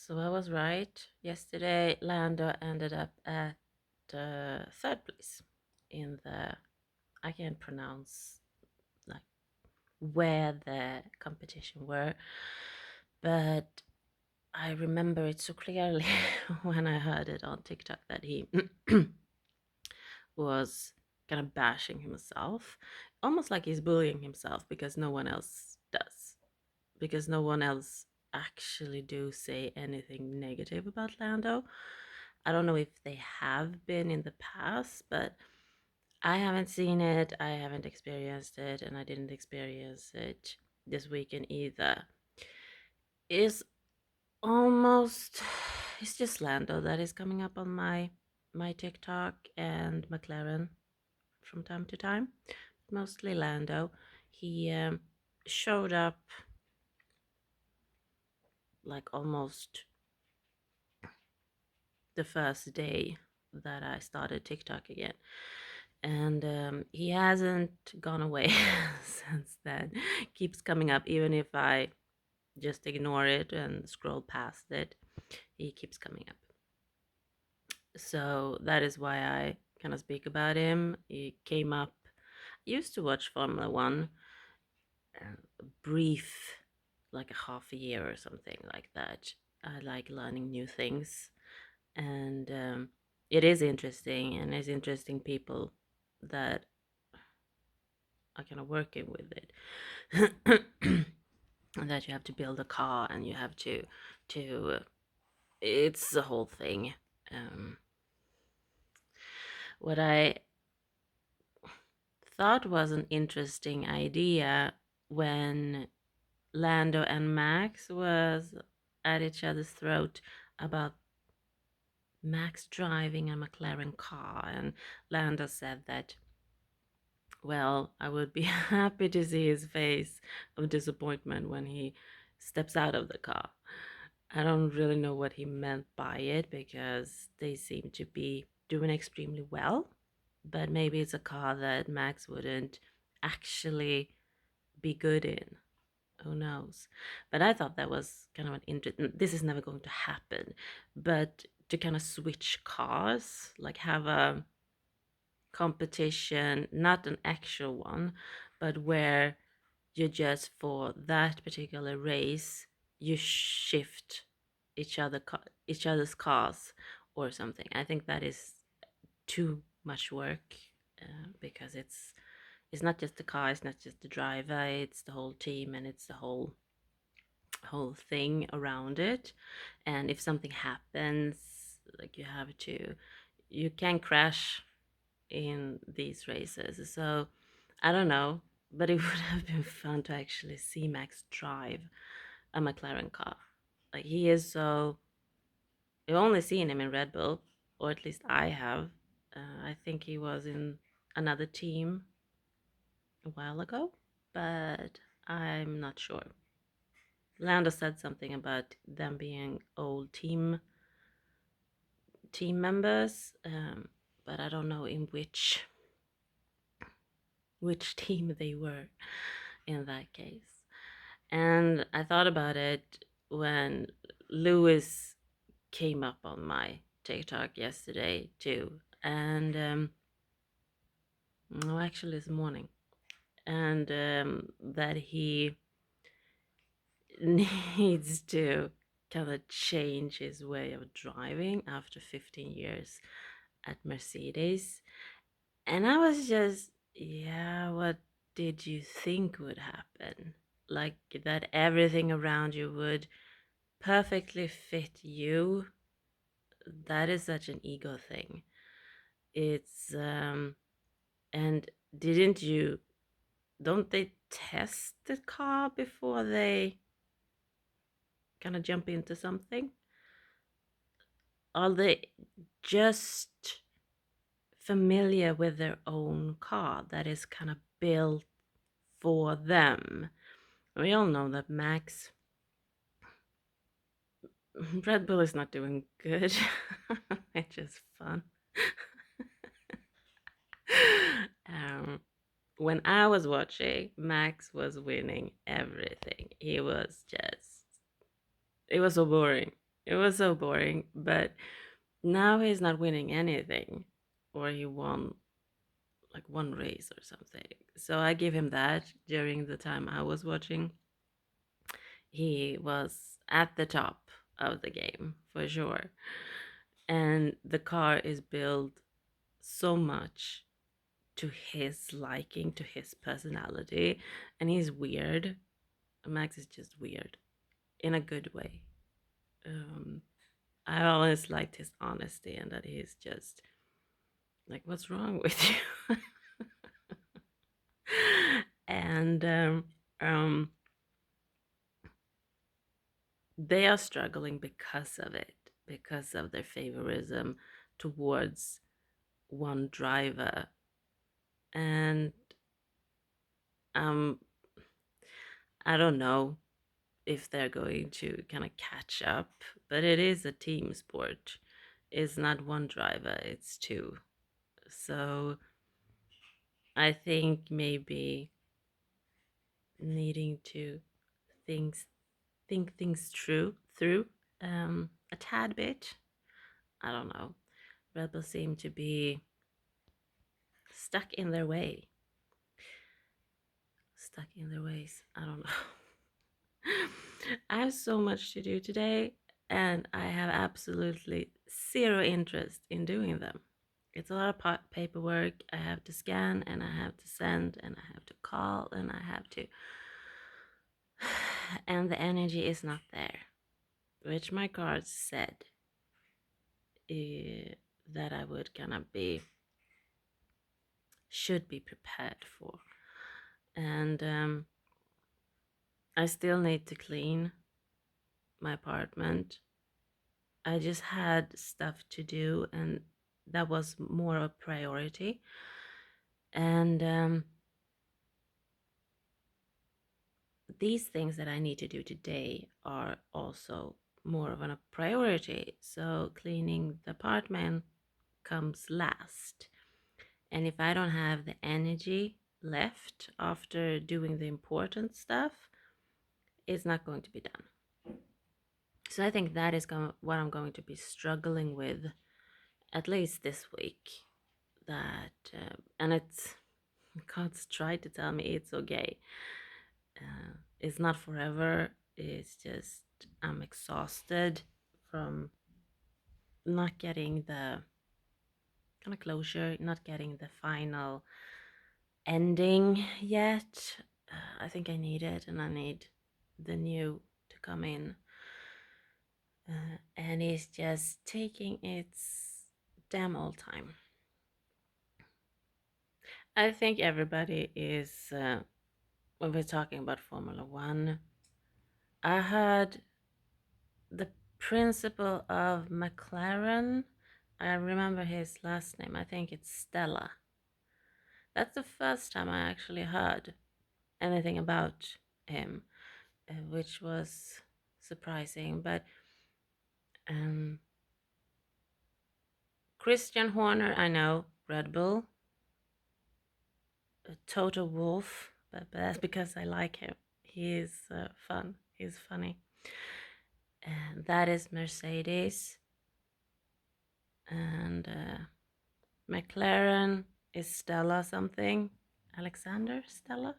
So I was right. Yesterday, Lando ended up at third place in the. I can't pronounce like where the competition were, but I remember it so clearly when I heard it on TikTok that he was kind of bashing himself, almost like he's bullying himself because no one else does, because no one else actually do say anything negative about Lando. I don't know if they have been in the past, but I haven't seen it, I haven't experienced it, and I didn't experience it this weekend either. It's almost it's just Lando that is coming up on my TikTok and McLaren from time to time. Mostly Lando. He showed up like almost the first day that I started TikTok again. And he hasn't gone away since then. Keeps coming up, even if I just ignore it and scroll past it, he keeps coming up. So that is why I kind of speak about him. He came up, I used to watch Formula One, brief, like a half a year or something like that. I like learning new things, and it is interesting, and it's interesting people that are kind of working with it. And that you have to build a car, and you have to it's the whole thing. Um, what I thought was an interesting idea when Lando and Max was at each other's throat about Max driving a McLaren car, and Lando said that, well, I would be happy to see his face of disappointment when he steps out of the car. I don't really know what he meant by it because they seem to be doing extremely well, but maybe it's a car that Max wouldn't actually be good in. Who knows? But I thought that was kind of an interesting. This is never going to happen, but to kind of switch cars, like have a competition, not an actual one, but where you just for that particular race you shift each other's cars or something. I think that is too much work because it's not just the car, it's not just the driver, it's the whole team and it's the whole thing around it. And if something happens, like you can crash in these races. So I don't know, but it would have been fun to actually see Max drive a McLaren car. Like he is so. I've only seen him in Red Bull, or at least I have. I think he was in another team a while ago, but I'm not sure. Lando said something about them being old team members, but I don't know in which team they were in that case. And I thought about it when Lewis came up on my TikTok yesterday too, and no, actually this morning, and that he needs to kind of change his way of driving after 15 years at Mercedes. And I was just, yeah, what did you think would happen? Like that everything around you would perfectly fit you. That is such an ego thing. It's and didn't you don't they test the car before they kind of jump into something? Are they just familiar with their own car that is kind of built for them? We all know that Max Red Bull is not doing good, which is fun. um, when I was watching, Max was winning everything. It was so boring. It was so boring, but now he's not winning anything, or he won like one race or something. So I give him that. During the time I was watching, he was at the top of the game for sure. And the car is built so much to his liking, to his personality, and he's weird. Max is just weird in a good way. Um, I always liked his honesty and that he's just like, what's wrong with you? And um, they are struggling because of it, because of their favorism towards one driver. And um, I don't know if they're going to kind of catch up, but it is a team sport. It's not one driver, it's two. So I think maybe needing to things think things through a tad bit. I don't know. Red Bull seem to be stuck in their way. Stuck in their ways. I don't know. I have so much to do today, and I have absolutely zero interest in doing them. It's a lot of paperwork. I have to scan, and I have to send, and I have to call, and I have to. And the energy is not there, which my cards said that I would kind of should be prepared for. And I still need to clean my apartment. I just had stuff to do, and that was more a priority. And these things that I need to do today are also more of a priority. So cleaning the apartment comes last. And if I don't have the energy left after doing the important stuff, it's not going to be done. So I think that is what I'm going to be struggling with at least this week. That and it's God's tried to tell me it's okay. It's not forever. It's just I'm exhausted from not getting the kind of closure, not getting the final ending yet. I think I need it, and I need the new to come in. And it's just taking its damn old time. I think everybody is, when we're talking about Formula One, I heard the principal of McLaren. I remember his last name. I think it's Stella. That's the first time I actually heard anything about him, which was surprising. But um, Christian Horner, I know, Red Bull, Toto Wolf, but that's because I like him. He is fun. He's funny. And that is Mercedes. And McLaren is Stella something. Alexander Stella.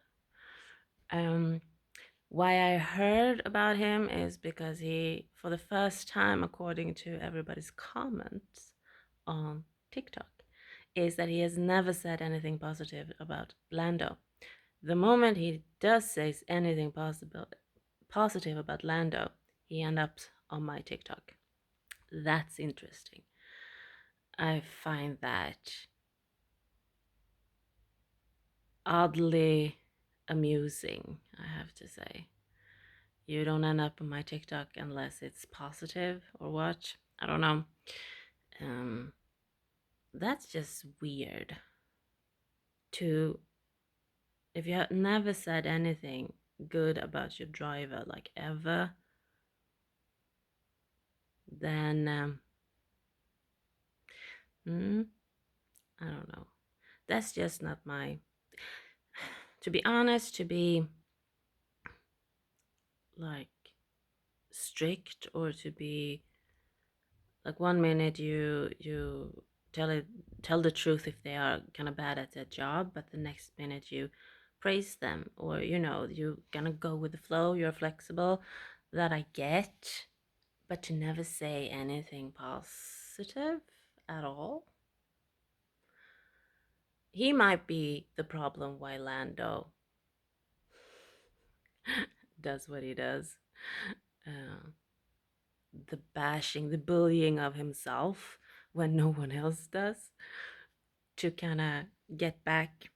Um, why I heard about him is because he, for the first time, according to everybody's comments on TikTok, is that he has never said anything positive about Lando. The moment he does say anything positive about Lando, he ends up on my TikTok. That's interesting. I find that oddly amusing, I have to say. You don't end up on my TikTok unless it's positive or what. I don't know. Um, that's just weird. To if you have never said anything good about your driver, like ever, then I don't know. That's just not my. To be honest, to be like strict or to be Like one minute you tell it tell the truth if they are kind of bad at their job, but the next minute you praise them, or you gonna go with the flow, you're flexible. That I get, but to never say anything positive at all. He might be the problem why Lando does what he does. Uh, the bashing, the bullying of himself when no one else does, to kind of get back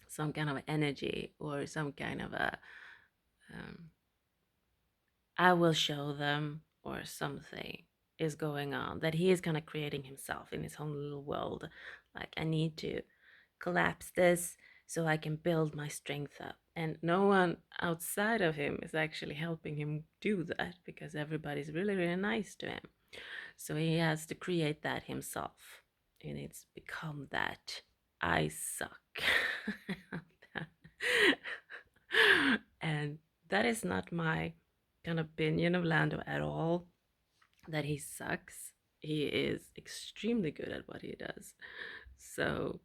some kind of energy or some kind of a um, I will show them or something is going on that he is kind of creating himself in his own little world. Like, I need to collapse this so I can build my strength up. And no one outside of him is actually helping him do that because everybody's really, really nice to him. So he has to create that himself. And it's become that I suck. And that is not my kind of opinion of Lando at all, that he sucks. He is extremely good at what he does. So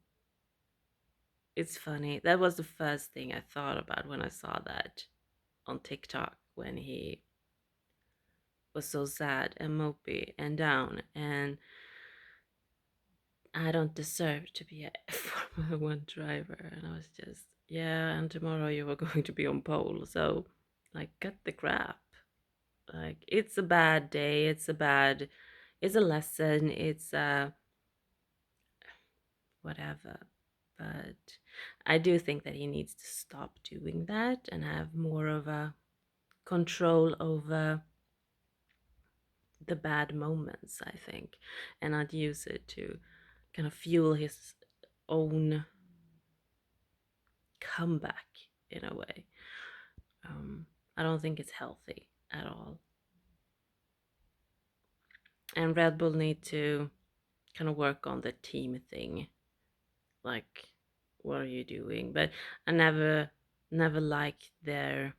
it's funny. That was the first thing I thought about when I saw that on TikTok, when he was so sad and mopey and down, and I don't deserve to be a Formula One driver. And I was just, yeah, and tomorrow you were going to be on pole. So, like, cut the crap. Like, it's a bad day. It's a lesson. It's whatever. But I do think that he needs to stop doing that and have more of a control over the bad moments, I think, and not use it to kind of fuel his own comeback in a way. Um, I don't think it's healthy at all. And Red Bull need to kind of work on the team thing. Like, what are you doing? But I never liked their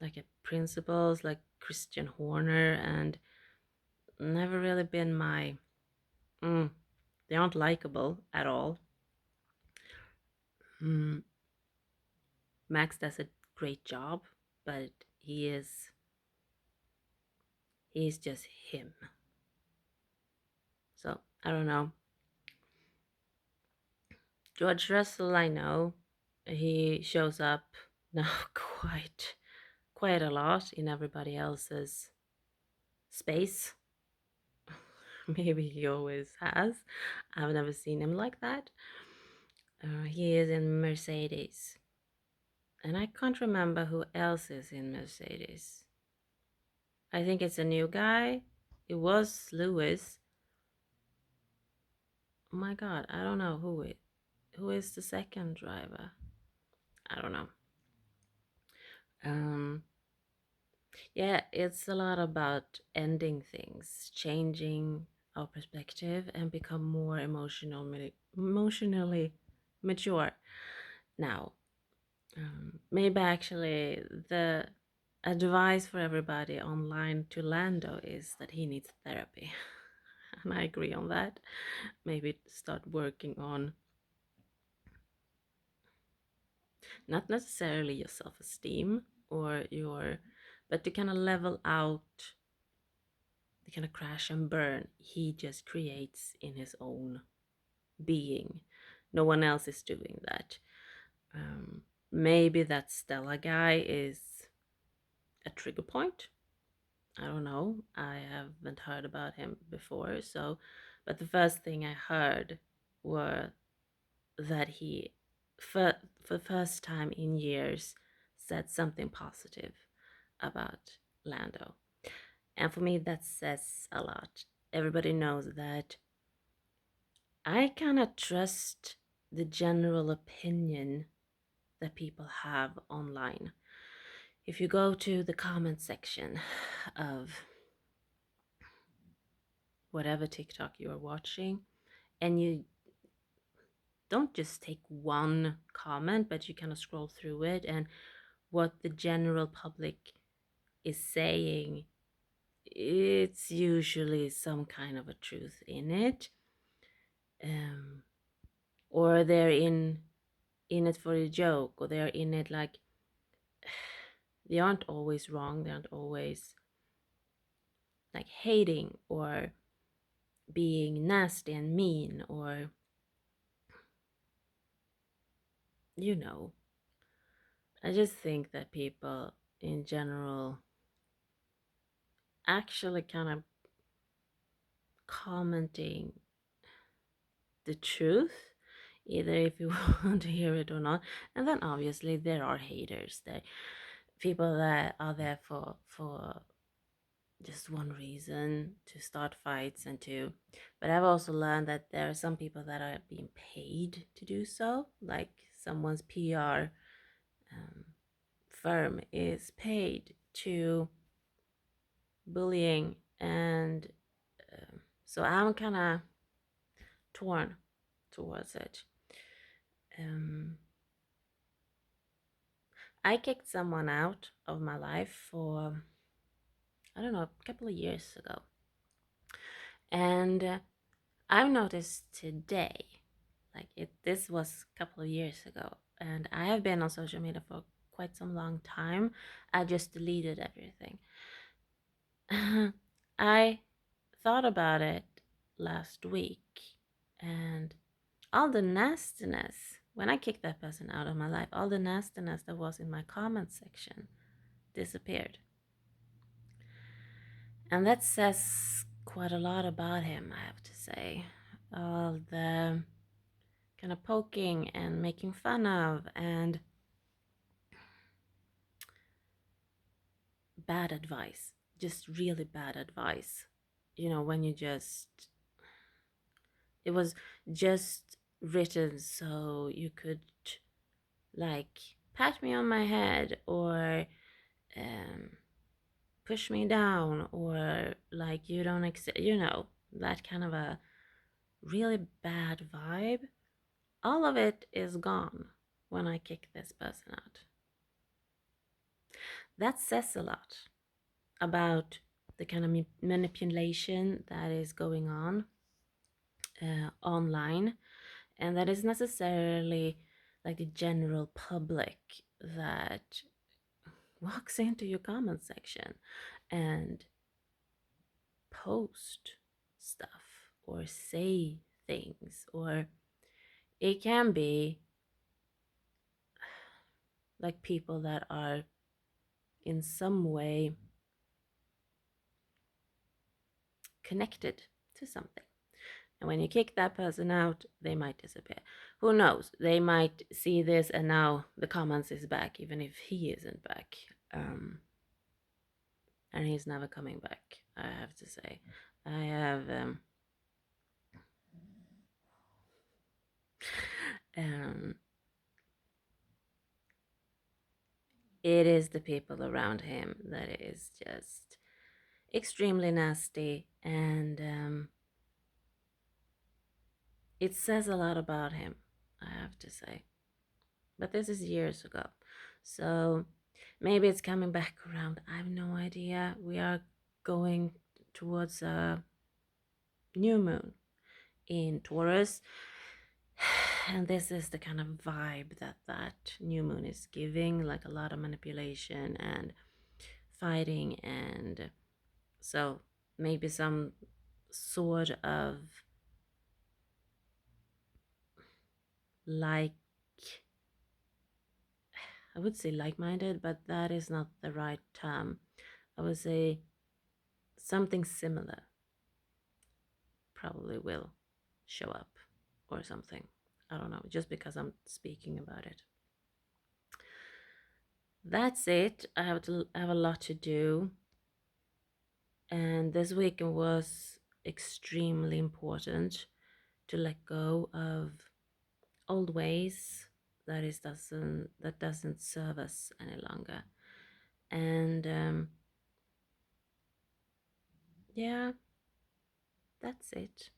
like principles, like Christian Horner, and never really been my. Mm, they aren't likable at all. Mm, Max does a great job, but he's just him. So I don't know. George Russell, I know he shows up now quite a lot in everybody else's space. Maybe he always has. I've never seen him like that. He is in Mercedes, and I can't remember who else is in Mercedes. I think it's a new guy. It was Lewis. Oh my god, I don't know who is the second driver. I don't know. Um, yeah, it's a lot about ending things, changing our perspective, and become more emotionally mature. Now, maybe actually the advice for everybody online to Lando is that he needs therapy. And I agree on that. Maybe start working on not necessarily your self-esteem or but to kind of level out the kind of crash and burn he just creates in his own being. No one else is doing that. Maybe that Stella guy is a trigger point. I don't know. I haven't heard about him before. So, but the first thing I heard were that he, for the first time in years, said something positive about Lando. And for me, that says a lot. Everybody knows that I cannot trust the general opinion that people have online. If you go to the comment section of whatever TikTok you are watching, and you don't just take one comment, but you kind of scroll through it, and what the general public is saying it's usually some kind of a truth in it, um, or they're in it for a joke, or they're in it like they aren't always wrong. They aren't always like hating or being nasty and mean, or you know. I just think that people in general actually kind of commenting the truth, either if you want to hear it or not. And then obviously there are haters, there people that are there for just one reason, to start fights and to, but I've also learned that there are some people that are being paid to do so, like someone's PR firm is paid to bullying, and so I'm kind of torn towards it. um, I kicked someone out of my life for, I don't know, a couple of years ago. And I've noticed today, this was a couple of years ago, and I have been on social media for quite some long time. I just deleted everything. I thought about it last week, and all the nastiness, when I kicked that person out of my life, all the nastiness that was in my comment section disappeared. And that says quite a lot about him, I have to say. All the kind of poking and making fun of and bad advice, just really bad advice. You know, when you just, it was just written so you could like pat me on my head, or um, push me down, or like you don't accept, you know, that kind of a really bad vibe. All of it is gone when I kick this person out. That says a lot about the kind of manipulation that is going on online, and that is necessarily like the general public that walks into your comment section and post stuff or say things, or it can be like people that are in some way connected to something. And when you kick that person out, they might disappear. Who knows? They might see this and now the comments is back, even if he isn't back. And he's never coming back, I have to say. I have um it is the people around him that is just extremely nasty, and it says a lot about him, I have to say. But this is years ago, so maybe it's coming back around. I have no idea. We are going towards a new moon in Taurus, and this is the kind of vibe that that new moon is giving, like a lot of manipulation and fighting, and so maybe some sort of like, I would say like-minded, but that is not the right term. I would say something similar probably will show up or something. I don't know, just because I'm speaking about it. That's it. I have a lot to do. And this weekend was extremely important to let go of old ways that doesn't serve us any longer. And yeah, that's it.